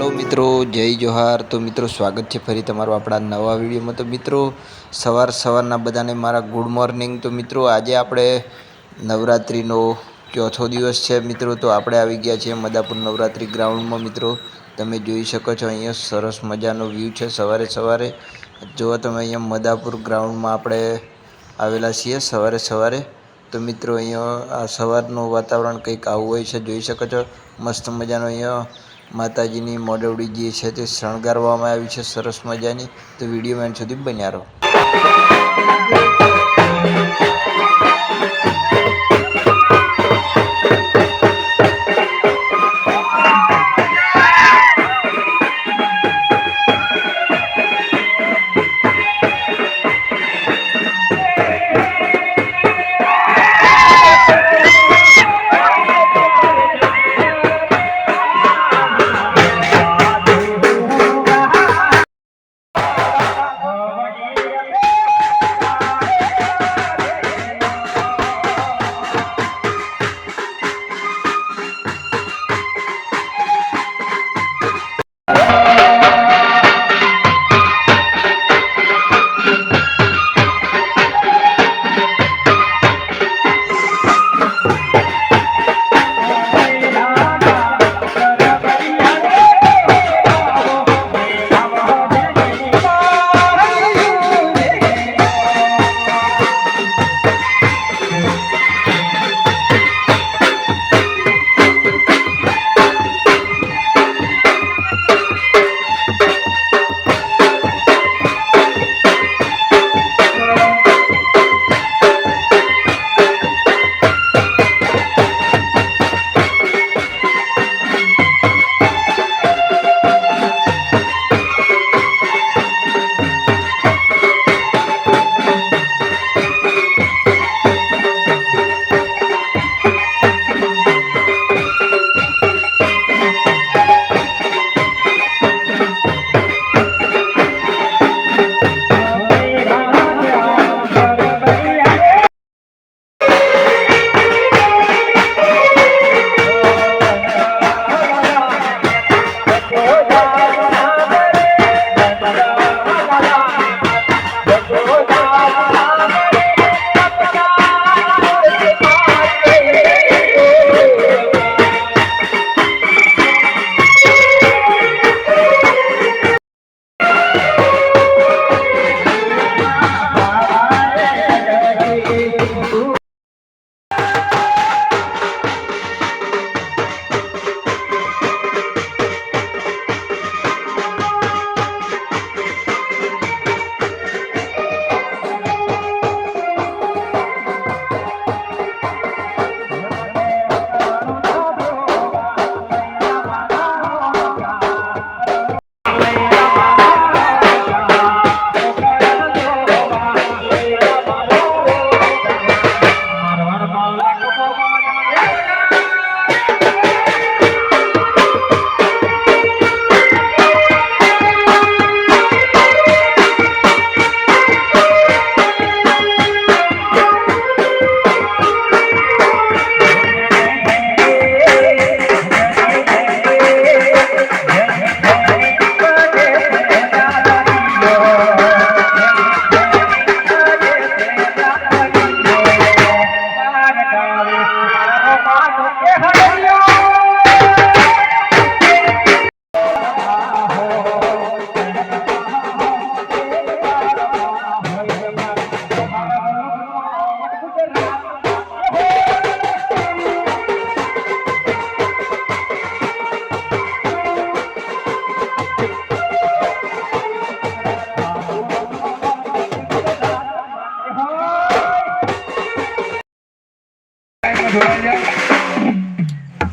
Hello मित्रों, जय जोहार। तो मित्रों स्वागत है फरी तमारुं आपणा नवा विडियो में। तो मित्रों सवारना बधाने मारा गुड मॉर्निंग। तो मित्रों आज आपणे नवरात्रिनो चौथो दिवस है मित्रों। तो आपणे आवी गया छे मदापुर नवरात्रि ग्राउंड में। मित्रों तमे जोई शको छो अहींया सरस मजानो व्यू है। सवारे सवारे जो तमे अहींया मदापुर ग्राउंड में आपणे आवेला छीए सवारे सवारे। तो मित्रों अहींया आ सवारनुं वातावरण कंईक आवुं होय छे, जोई शको छो। मस्त मजानो अहींया माताजीनी मोडवड़ी जे छे ते शणगारवामां आवी छे सरस मजानी। तो विडियो में एंड सुधी बन्या रहो।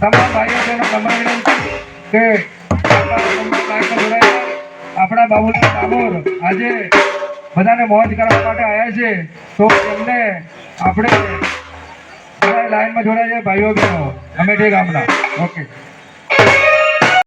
તમામ ભાઈઓ બહેનો નમ્ર વિનંતી કે આપણા બાબુલાલ ડામોર આજે બધાને મોજ કરવા માટે આવ્યા છે, તો એમને આપણે લાઈનમાં જોડાઈએ ભાઈઓ બહેનો અમેઠી ગામના. ઓકે.